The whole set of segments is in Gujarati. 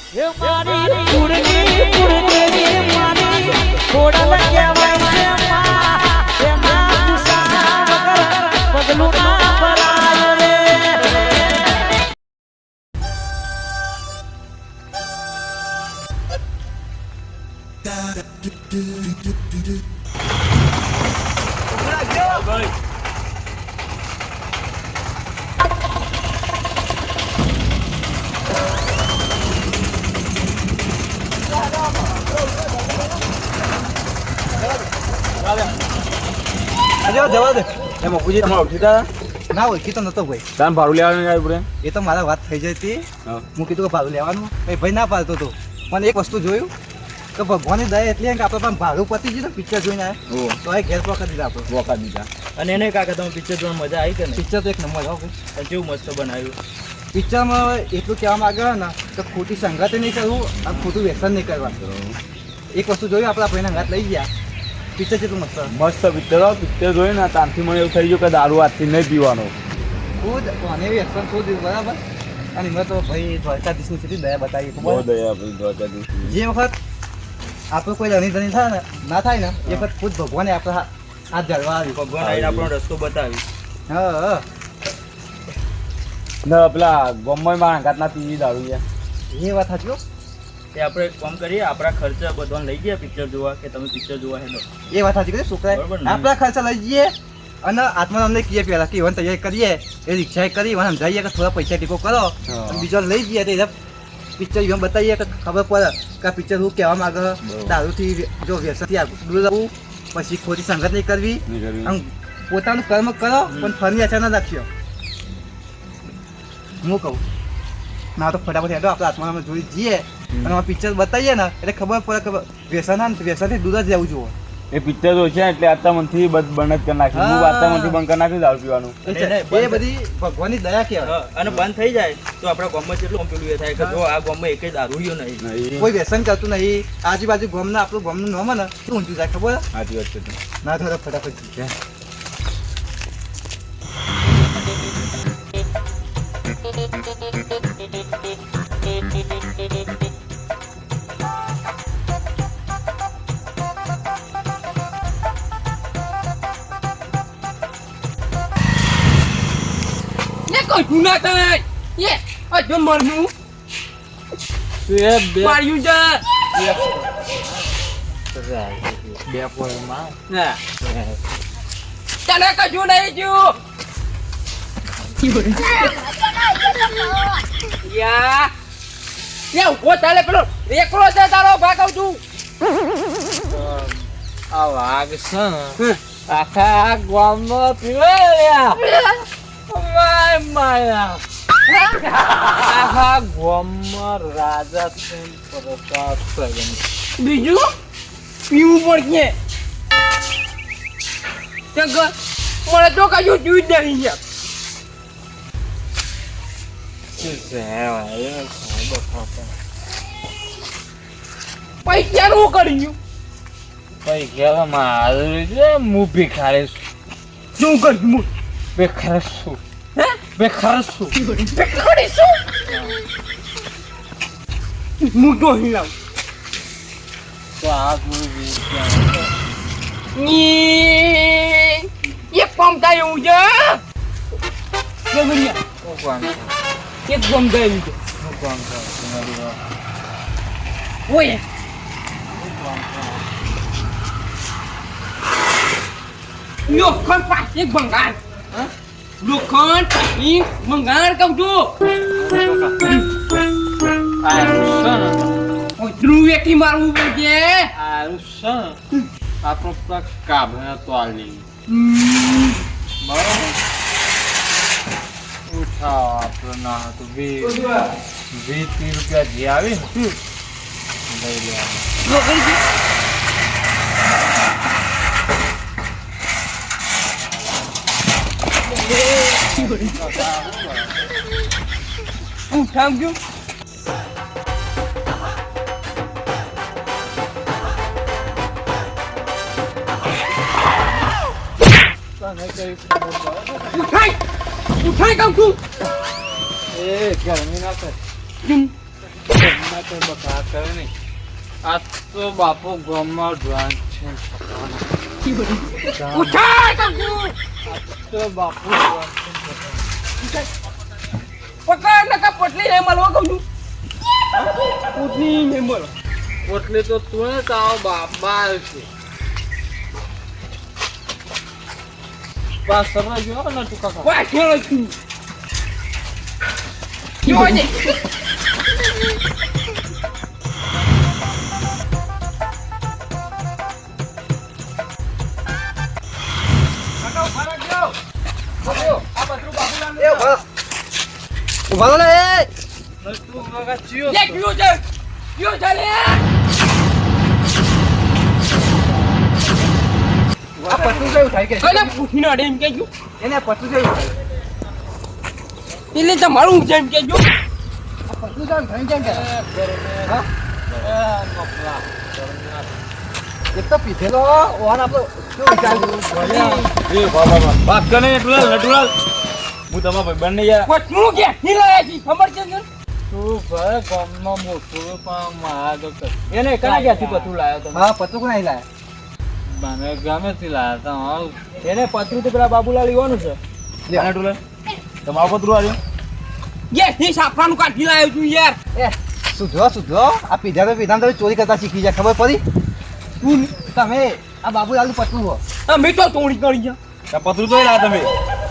એ મારી કુળની મારી ખોડલ કહેવાય છે માં એના ગુસ્સા વગર પગલું ના ભરાય રે જવા દે એ મકુજી તમારે ઓળખીતા ના ઓળખી તો નતો ભાઈ તાન ભાડું લેવાનું આવ્યું પડે એ તો મારા વાત થઈ જતી હું કીધું કે ભાડું લેવાનું ભાઈ ના પાડતો હતો પણ એક વસ્તુ જોયું કે ભગવાનની દયા એટલી કે આપણે પણ ભાડું પતી ગયું પિક્ચર જોઈને આવ્યા તો એ ઘેર પકડી દીધા આપણે વખત દીધા. અને એને કાકા તમે પિક્ચર જોવાની મજા આવી કે નહીં? પિક્ચર તો એક નંબર આવો ભાઈ. અને કેવું મસ્ત બનાવ્યું. પિક્ચરમાં એટલું કહેવા માંગે ને કે ખોટી સંગાતે નહીં કરવું અને ખોટું વ્યસન નહીં કરવાનું. એક વસ્તુ જોયું આપણા ભાઈને અંગાત લઈ ગયા પિક્ચર કેટલું મસ્ત મસ્ત પિક્ચર જોયું ને ત્યાંથી મને એવું થઈ ગયું કે દારૂ હાથથી નહીં પીવાનો. ખુદ મને વ્યસન શું દીધું બરાબર અને એમાં તો ભાઈ દ્વારકાધીશની કેટલી દયા બતાવી બહુ ખબર દયા ભાઈ દ્વારકાધીશ. જે વખત આપણે કોઈ ધની ધની થાય ને ના થાય ને એ વખત ખુદ ભગવાને આપણે હાથ ધરવા આવ્યું. ભગવાન આવીને આપણો રસ્તો બતાવી. હા ને પેલા ગોમમાં મારા અંગાત ના પીવી દારૂ ગયા. એ વાત સાચી હો. એ આપણે કામ કરીએ, આપણા ખર્ચા બધાને લઈ ગયા પિક્ચર જોવા કે તમે પિક્ચર જોવા હેલો. એ વાત સાચી કરી છોકરાએ બરોબર ને? આપણા ખર્ચા લઈ જઈએ અને આત્મા અમને કહીએ પહેલા કે ઇવન તૈયારી કરીએ એ રિક્ષાએ કરી મને સમજાવીએ કે થોડા પૈસા ટીકો કરો અને બીજો લઈ જઈએ તો પિક્ચર ઇવન બતાવીએ કે ખબર પડે કે આ પિક્ચર હું કહેવા માંગે દારૂથી જો વ્યસનથી દૂર રહેવું પછી ખોટી સંગત નહીં કરવી અને પોતાનું કર્મ કરો પણ ફરી અચાનક ના રાખજો. હું કહું ના તો ફટાફટ હેડો આપણે આત્માને જોઈ જઈએ અને પિક્ચર બતાવીએ ને એટલે ખબર પડે કે વ્યસનથી દૂર જ રહેવું જોઈએ. એ પિક્ચર જો છે એટલે આત્મામાંથી બંધ જ કરી નાખ્યું. હું આત્મામાંથી બંધ કરી નાખ્યું દારૂ પીવાનું. એ બધી ભગવાનની દયા કહેવાય. હા, અને બંધ થઈ જાય તો આપણા ગામમાં કેટલું પેલું એ થાય કે જો આ ગામમાં એક જ દારૂડિયો નહીં. કોઈ વ્યસન કરતું નહીં. આજુબાજુ ગામના આપણું ગામનું નામ ને શું ઊંચું જાય ખબર સાચી વાત છે. ના થતો ફટાફટ કશું ના થાય એ અજો મરનું માર્યું છે તને કશું નહીં થયું યા ઉભો ચાલે પેલો એકલો છે તારો ભાગ છું આ વાઘ છે ને આખા ગામમાં પીવા માયા આખા ગામમાં રાજા છે પ્રતાપ છે. બીજું પીવું પડશે મને તો કશું જોઈ જ નહીં યાર. પૈસા નું કર્યું પૈસા મારું છે હું ભિખારી શું કર્યું ભિખારી છું ભિખારી છું ભિખારી શું હું તો અહીં લાવું તો આ ગુરુ એક કામ થાય એવું છે એક કામ થાય એવું છે ઓય લોખંડ પાસે ભંગાર લોખંડ પછી ભંગાર કહું છું ધ્રુવ એકી મારવું પડશે આપણો કાભે તો આલી બરાબર ઉઠાવ આપણે ના હતું 20-30 રૂપિયા જે આવી ને લઈ લેવાનું. ઉઠાવજો ઉઠાઈ કહું છું એ ગરમી ના કર આ તો બકા કરે નહીં. આ તો બાપુ ગામમાં ડ્રાન છે. ઉઠાય કજુ તો બાપુ ડ્રાન છે. પકડ નકા પોટલી હે મળવા કહું છું પોટલી હે મળો પોટલી તો તું ને તારો બાપા છે. પાછળ ગયો ને તું કાકા. વાહ કેવો છું કેવો છે એ ઉભા રહો લે એ. તું કાકા ચિયો લે કેવો છે કેવો છે લે આ પતલું કેવું થાય કે અલે પૂછીને અડે એમ કે જો એને પતલું કેવું થાય એટલે તમારું જેમ કે જો આ પતલું કેવું થાય કેમ કે હા એક તો પીધેલો ઓન આપણો કેવું ચાલુ એ બાબા વાત કર ને નટુલાલ હું તમારા ભાઈબંધને યાર પોટલું કે હિલાય છે ખબર છે ને તું ભલે ગામમાં મોટું પણ મારા તો કર. એને કના ક્યાંથી પતરું લાવ્યો તમે હા પતલું કોણ લાયા મને ગમેથી લાયા તા. હા. એને પતરું તો પેલા બાબુલાલ લેવાનું છે નટુલાલ તમારું પતરું આવ્યું યે ની સાફરાનું કાઢી લાવ્યો છું યાર એ સુધરો આ પીધા તો પીધા તમે ચોરી કરતા શીખી જાય ખબર પડી તું તમે આ બાબુલાલનું પતલું હો અમે તો તોડી કરી ગયા આ પતરું તો લાયા તમે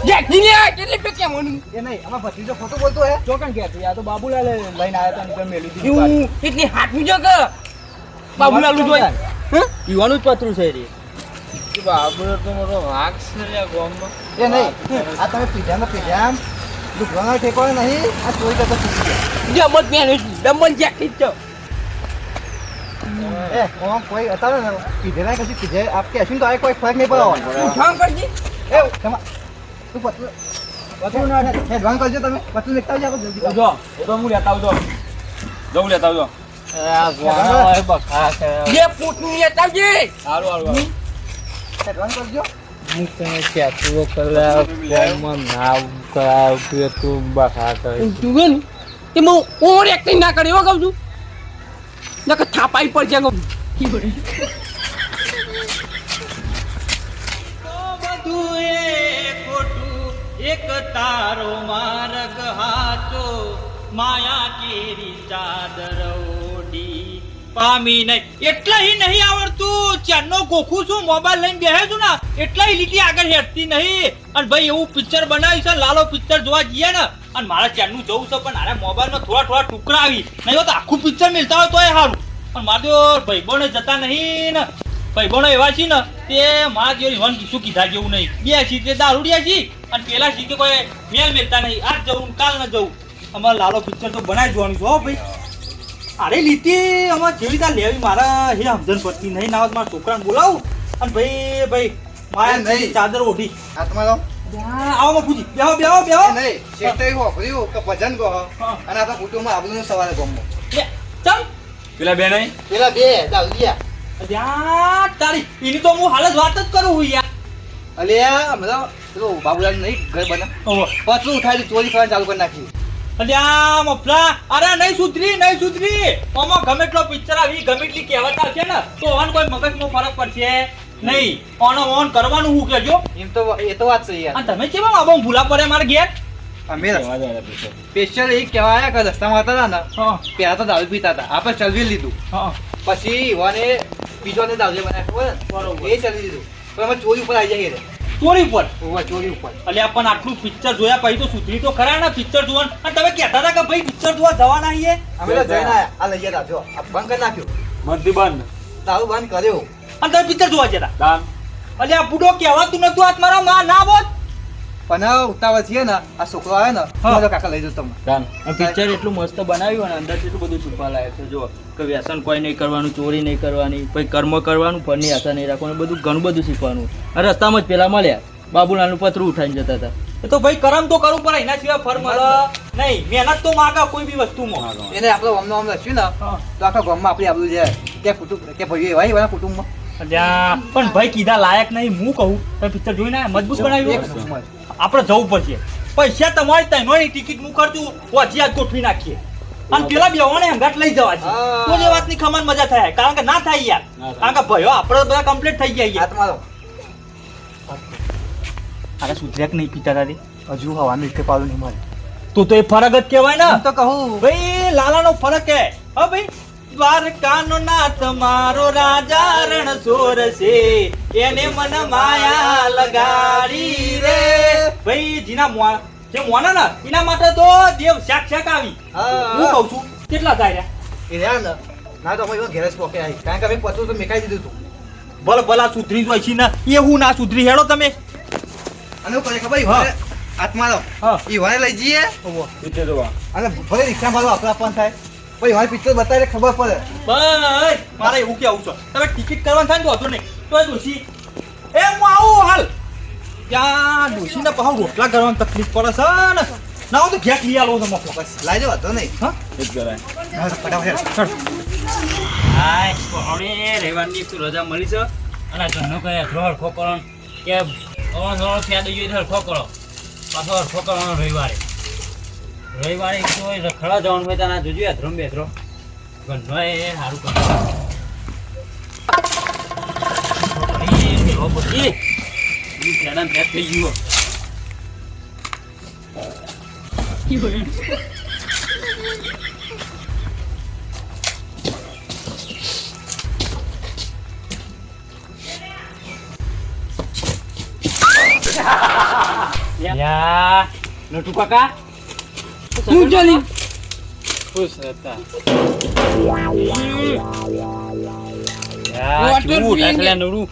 યે ની લે કેટલી પે કેમ એ નહીં આમાં ભત્રીજો ખોટું બોલતો હે ચોકન ક્યાંથી આ તો બાબુલાલે લઈને આવ્યા હતા ને મેલી દીધું પાછું. એવું કેટલી હાથું છે કે બાબુલાલુ જોઈ યુવાનું જ પતરું છે રે બાબુ તો મારો વાઘ છે લ્યા ગામમાં. એ નહીં આ તમે પીધા દુકાનો ઠેકો નહીં આ ચોરી કરતા શીખી ગયા ડમન પેન ડમન જેકેટ છે એ કોઈ હતા ને પીધેલા કશું પીધે આપ કે તો આ કોઈ ફરક નહીં પડવાનો ઉઠાણ કરજી એ તમા તું પતલું ના હેડવાન કરજો તમે પતલું લેતા આવજો આપણે જલ્દી જો એ તો હું લેતા આવજો જવું લેતા આવજો આ ગામમાં એ બકા કરે. જે પોટલું લેતા આવજે હારું હારું હેડવાન કરજો હું તને કહેતો કલાક ગામમાં નામ કરાવ કે તું બકા કરે. તું ગયો ને તે હું ઓવર એક્ટિંગ ના કરે એવો કહું છું નકર થાપાઈ પર છે કહું એક તારો માર્ગ હાચો માયા કેરી ચાદર ઓઢી પામી નહીં એટલાય નહીં આવડતું ચારનો ગોખું છું મોબાઈલ લઈને બેહે છું ને એટલાય લીટી આગળ હેઠતી નહીં અને ભાઈ એવું પિક્ચર બનાવ્યું છે લાલો પિક્ચર જોવા જઈએ ને અને મારા ચારનું જવું છે પણ આરે મોબાઈલમાં થોડા ટુકડા આવી નહીં તો આખું પિક્ચર મિલતા હોય તોય સારું પણ મારે તો ભાઈબંધો જતા નહીં ને ભાઈબંધો એવા છે ને તે મારા જેવી વન શું કીધા જેવું નહીં બે સીટે દારૂડિયા છે અને પેલા સીટે કોઈ મેલ મેલતા નહીં આજ જવું કાલ ન જવું અમારે લાલો પિક્ચર તો બનાવી જોવાનું છે હો ભાઈ અરે લીટી અમારે જેવી રીતે લેવી મારા હે સમજણ પડતી નહીં ના મારા છોકરાને બોલાવું અને ભાઈ મારા નહીં. ચાદર ઓઢી હાથમાં લો આવો બાપુજી બેહો એ નહીં શેઠ તો એવું વાપર્યું કે ભજન કહો હા. અને આપણા કુટુંબમાં આબરૂનો સવાલ ગમો ચમ પેલા બે નહીં પેલા બે દાઉદિયા અલ્યા તારી એની તો હું હાલ જ વાત જ કરું હું યાર અલ્યા મતલબ પેલો બાબુલાલ નહીં ઘર બના ઓહો. પતલું ઉઠાવી ચોરી કરવાનું ચાલુ કરી નાખ્યું અલ્યા મફલા અરે નહીં સુધરી આમાં ગમે એટલો પિક્ચર આવી ગમે એટલી કહેવત આવશે ને તો ઓન કોઈ મગજમાં ફરક પડશે નહીં ઓન કરવાનું હું કેજો એમ તો એ તો વાત છે યાર અને તમે કેવા બાબા ભૂલા પડે મારે ઘેર અમે સ્પેશિયલ એ કહેવાયા કે રસ્તામાં હતા ને પહેલા તો દારૂ પીતા હતા આપણે ચલવી લીધું હા પછી યુવાને બીજો ને દારૂ બનાવ્યો બરોબર એ ચલવી લીધું પણ અમે ચોરી ઉપર આવી જઈએ ચોરી ઉપર ચોરી ઉપર અલ્યા પણ આટલું પિક્ચર જોયા પછી તો સુધરી તો ખરા ને પિક્ચર જોવાનું અને તમે કહેતા હતા કે ભાઈ પિક્ચર જોવા જવાના છીએ અમે તો જઈને આયા આ લઈ ગયા જો આ બંધ કરી નાખ્યું મનથી બંધ દારૂ બંધ કર્યો અને તમે પિક્ચર જોવા જતા દાન અલ્યા બુડો કહેવાતું નતું આજ મારા માં ના બોલ પણ ઉતાવળ છે ને આ છોકરો આવે ને હા. તો કાકા લઈ જાઉં તમને દાન પિક્ચર એટલું મસ્ત બનાવ્યું અને અંદર એટલું બધું છુપા લાયક છે જો કે વ્યસન કોઈ નહીં કરવાનું ચોરી નહીં કરવાની પછી કર્મ કરવાનું ફળની આશા નહીં રાખવાનું બધું ઘણું બધું શીખવાનું અને રસ્તામાં જ પેલા મળ્યા બાબુલાલનું પતરું ઉઠાઈને જતા હતા એ તો ભાઈ કરમ તો કરવું પડે એના સિવાય ફર મળે નહીં મહેનત તો માગા કોઈ બી વસ્તુમાં એને આપણે આમ આમ લખ્યું ને તો આખા ગામમાં આપણી આપણું જાય કે કુટુંબ કે ભાઈ એવા એવા કુટુંબમાં અલ્યા પણ ભાઈ કીધા લાયક નહીં હું કહું તમે પિક્ચર જોઈને આયા? મજબૂત એક બનાવ્યું કુટુંબમાં. આપણે જવું પડશે પૈસા તમારી તૈનોની ટિકિટ હું કરતું પછી આજ ગોઠવી નાખીએ અને પેલા બેવાને હંગાટ લઈ જવા છે તો જે વાતની ખમણ મજા થાય કારણ કે ના થાય યાર કારણ કે ભયો આપણે બધા કમ્પ્લીટ થઈ ગયા યાર હાથ મારો અરે સુધર્યા કે નહીં પિતા દાદી હજુ હવાનું રીતે પાડું નહીં મારે તો એ ફરક જ કહેવાય ને હું તો કહું ભાઈ લાલાનો ફરક હે હા ભાઈ દ્વારકાનો નાથ મારો રાજા રણછોડ છે એને મન માયા લગાડી રે ભાઈ જીના જે મોના ને એના માટે તો દેવ સાક્ષાત આવી હું કહું છું કેટલા થાય એ રહ્યા ને ના તો અમે ઘેર જ પોકે આવી કારણ કે અમે પતું તો મેકાઈ દીધું હતું ભલે ભલા સુધરી જોઈ છે ને એવું ના સુધરી હેડો તમે અને હું કહે ખબર ઈવાને હાથ મારો હા. ઈવાને લઈ જઈએ પીછે જોવા અને ભલે રિક્ષા મારો આપણા પણ થાય પછી ઈવાને પિક્ચર બતાવીને ખબર પડે બસ મારે એવું કેવું છે તમે ટિકિટ કરવાનું થાય ને તો વાંધો નહીં તો ડોશી એ હું આવું હાલ ત્યાં ડોશીને પાછું રોટલા કરવાની તકલીફ પડે છે ને ના હું તો ઘેક લઈ આલો છો મફલો બસ લાવજો વાંધો નહીં હા એ જ કરાય હા, તો ફટાફટ હાય કોણે રહેવાની એક તો રજા મળી છે અને ઘરનો કઈ હરખો કરો કે થોડો ફ્યાદ જોઈએ તો હરખો કરો પાછો હરખો કરવાનો રવિવારે એક તો રખડા જવાનું હોય ત્યાં જોજો યાત્રો બેથરો ઘરનો એ સારું કરો પછી ફ્યાડા ફ્યાદ થઈ ગયો યા નટુ કાકા હું ચાલી ખુશ હતા યા કેવું ઉઠાય નવડું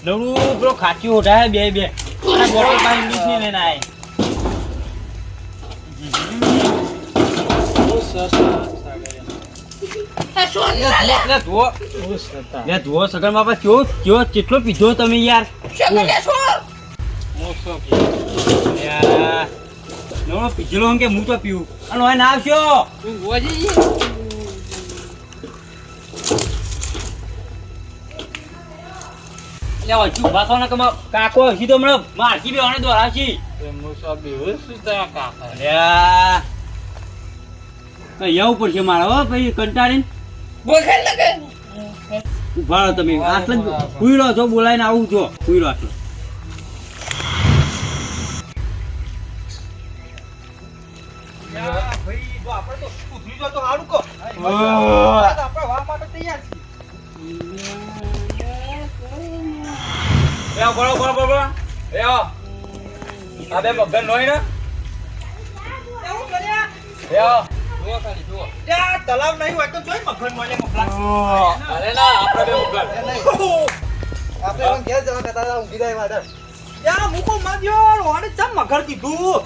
પેલો ખાચી ઉઠાય બે અને બોટલ પાણી ઇંગ્લિશ ની લઈને આય ધુઓ સગન બાપા કેવો કેટલો પીધો તમે યાર નો પીધેલો કે હું તો પીવું અને હવે ના આવશો ઉભા થો ને કાકો હજી તો હમણાં મારકી બે વાણે દોરાશી જવું પડશે મારા હો ભાઈ કંટાળીને ઉભા રહો તમે આટલે જ કુઈ રહો છો બોલાવીને આવું છો કુઈ રહો આટલે ભાઈ જો આપણે તો સુધરી જો તો સારું કહો આપણે વા માટે તૈયાર છીએ બરોબર એ આ બે મગન નોય ને એવું કર્યા એ આ ત્યાં તલાવ નહીં હોય તો જોઈ મગન મોલે મફલા અરે ના આપણે બે મગન આપણે પણ ઘેર જવા કરતા ઊંઘી જાય વાદર ત્યાં મૂકો માર્યો રોણે ચમ મગર કીધું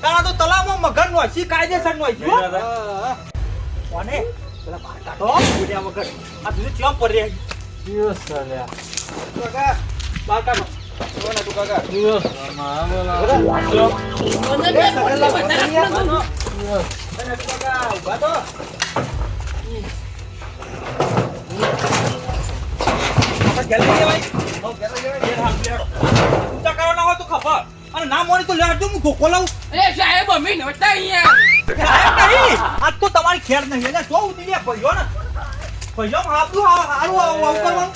તારા તો તલાવમાં મગર નો હસી કાયદેસર નો હસી કોને પેલા બહાર કાઢો બોલ્યા મગર આ તું ચમ પડી રહી કાકા બહાર કાઢો કોને તું કાકા અને તું કાકા ઉભા તો જલ્દી જવાય ઊંચા કરવાના હોય તો ખબર અને ના મોડી તો લેજો હું ધોકો લાવું અરે સાહેબ અમે નહોતા અહીંયા નહીં આજ તો તમારી ખેર નહીં એટલે શું ઉતરી ભયો ને ભયો આપણું સારું આવું કરવાનું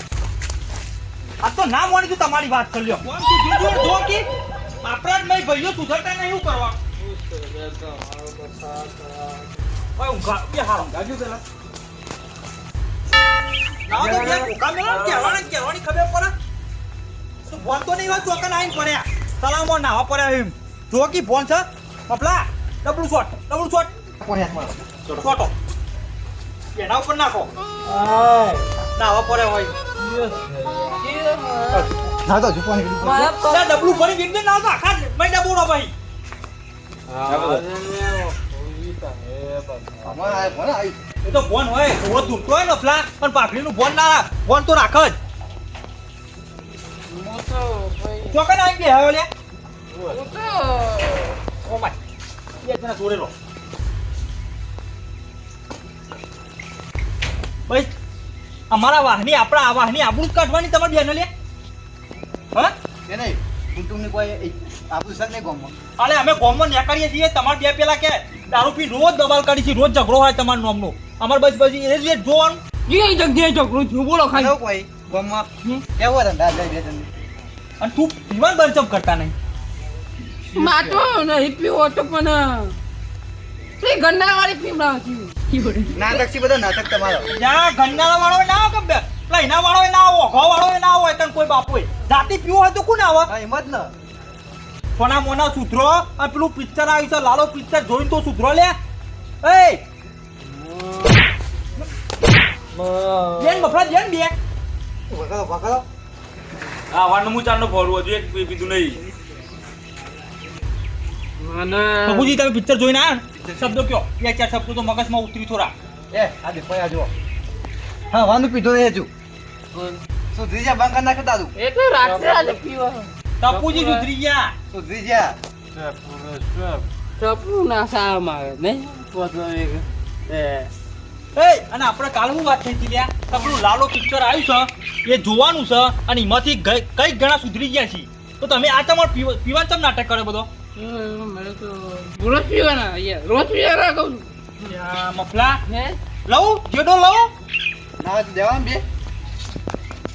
આ તો ના મોડી તું તમારી વાત કરી લ્યો કોણ તું જોજો જો કે આપણા જ નહીં ભયો સુધરતા નહીં એવું કરવાનું ઓય ઊંઘા બે હાલ ઊંઘાજો પેલા ના તો બે ઊંઘા મેલા કેવાની ખબર પડે તું ફોન તો નહીં હોય ચોકન આવીને પડ્યા તલાવમાં નાવા પડ્યા એમ જો કે ફોન છે મફલા ડબલ શોટ કોને હાથ મારો શોટો એના ઉપર નાખો નાવા પડ્યા હોય ના તો જુપાની ના ડબલું ભરી એકદમ ના તો આખા મેં ડબોડો ભાઈ અમારા આ કોને આવી એ તો ફોન હોય રોજ ધૂમતો હોય ને ફલા પણ પાઘડીનું ફોન ના ફોન તો રાખ જ ચોકન આવી ગયા હવે લ્યા ઓ માય બે જણા જોડે લો ભાઈ અમારા વાહની આપણા આ વાહની આબરૂ જ કાઢવાની તમારી બેન લે હા એ નહીં કુટુંબની કોઈ આપણું સર નહીં ગમો અરે અમે ગોમમાં નીકળીએ છીએ તમારે બે પેલા કે દારૂ પી રોજ દબાલ કાઢી છે રોજ ઝઘડો હોય તમારા નામનો અમારે બસ બસ એ જ જોવાનું એ જગ્યાએ ઝઘડો થયો બોલો ખાલી કોઈ ગમમાં કેવો ધંધા જાય બે જણ અને તું પીવાન બંચમ કરતા નહીં માતો નહીં પીવો તો પણ તે ગન્ના વાળી પીવડાવતી નાટક છે બધા નાટક તમારો જ્યાં ગન્નાળા વાળો ના આવે કે લઈના વાળો ના આવે ઓઘો વાળો ના હોય તને કોઈ બાપુ જાતિ પીવો હોય તો કોણ આવે હા એમ જ ને સોના મોના સુધરો આ પેલું પિક્ચર આવ્યું છે લાલો પિક્ચર જોઈને તો સુધરો લે એ જેન બફરા જેન બે વગાડો વગાડો આ વાનું હું ચારનો ફોરવું હતું એક પીધું નહીં અને બાબુજી તમે પિક્ચર જોઈને આયા ને? શબ્દો કયો બે ચાર શબ્દો તો મગજમાં ઉતરી થોડા આ દેખો આ જો હા વાનું પીધું નહીં હજુ સુધરી જા બંધ કરી નાખે દારૂ એ તો રાત્રે આજે પીવો ટપુજી સુધરી ગયા સુધરી જા ટપુ ના સારા મારે નહીં એ અને આપણે કાલ હું વાત થઈ હતી લ્યા આપણું લાલો પિક્ચર આવ્યું છે એ જોવાનું છે અને એમાંથી કઈક ઘણા સુધરી ગયા છે તો તમે આ તમારે પીવાનું ચમ નાટક કરે બધો મને તો રોજ પીવાના અહીંયા રોજ પીવાના કહું છું યા, મફલા હે લઉં જેડો લઉં ના દેવાનું બે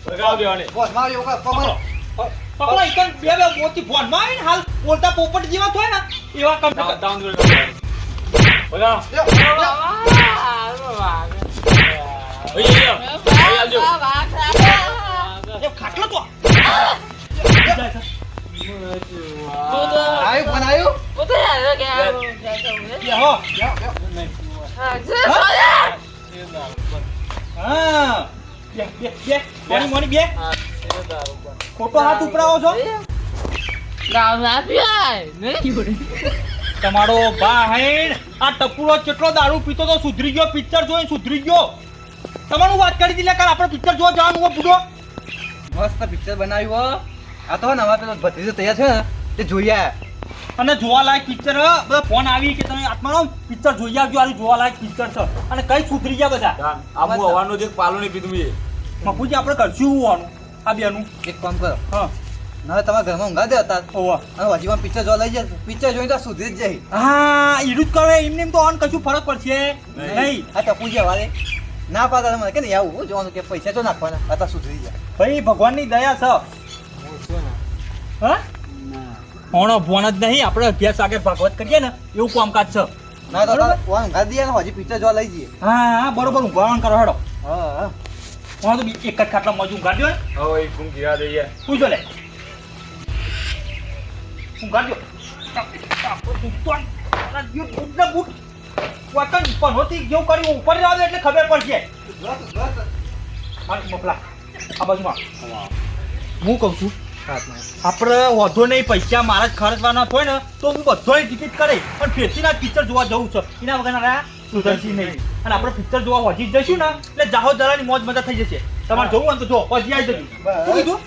વગાવ દેવાની બોસ માર યોગા પકડો પકડો એકન બે બે મોતી ફોનમાં આવીને હાલ બોલતા પોપટ જેવા થાય ને એવા કમ ડાઉન વગાવ એ ખાટલો તો આવ્યું ફોન આવ્યું એ હો હા બે બે બે મોની મોની બે ખોટો હાથ ઉપરાવો છો તમારો ભાઈ આ ટપુરો કેટલો દારૂ પીતો તો સુધરી ગયો પિક્ચર જોઈને સુધરી ગયો તમારું વાત કરી દીધી કાલ આપણે પિક્ચર જોવા જવાનું હોય બુડો મસ્ત પિક્ચર બનાવ્યું હો. આ તો નવા પેલો ભત્રીજો તૈયાર છે ને તે જોઈ આયા અને જોવાલાયક પિક્ચર બધા ફોન આવી કે તમે આત્માનો પિક્ચર જોઈ આવજો આ જોવાલાયક પિક્ચર છે અને કઈ સુધરી ગયા બધા આબુ હવાનું જે પાલું નહીં પીધું મેં મફુજી આપણે કરશું હોવાનું આ બેનું એક કામ કરો હા ના તમારા ઘરમાં ઊંઘા દે હતા હોવા અને હજી પણ પિક્ચર જોવા લઈ જાય પિક્ચર જોઈને તો સુધરી જ જાય હા ઈડું જ કરે એમને એમ તો ઓન કશું ફરક પડશે નહીં આ ટપુજી વાળે ના પાડતા મને કે નહીં આવું જોવાનું કે પૈસા તો નાખવાના આ તો સુધરી જાય ભાઈ ભગવાનની દયા છે હા હોણો ભોન જ નહીં આપણે અભ્યાસ આગળ ભાગવત કરીએ ને એવું કામકાજ છે ના તો ઊંઘા દઈએ ને હજી પિક્ચર જોવા લઈ જઈએ હા હા બરોબર ઊંઘવાનું કરો હેડો હા હા હું તો એક જ ખાટલા મજૂર ઊંઘાડ્યો ને હવે એક ગુમ ગિરા દઈએ પૂછો લે ઊંઘાડ્યો પણ હોતી જેવું કર્યું ઉપર જવા દે એટલે ખબર પડશે મફલા આ બાજુમાં હું કહું છું આપણે વધો નહીં પૈસા મારા જ ખર્ચવાના હોય ને તો હું બધોય ટિકિટ કરે પણ ફેરથી ના પિક્ચર જોવા જવું છે એના વગર સુધરશી નહીં અને આપણે પિક્ચર જોવા વધી જઈશું ને એટલે જાહો જલાની મોજ મજા થઈ જશે તમારે જોવું હોય ને તો જો પછી આવી જજો શું કીધું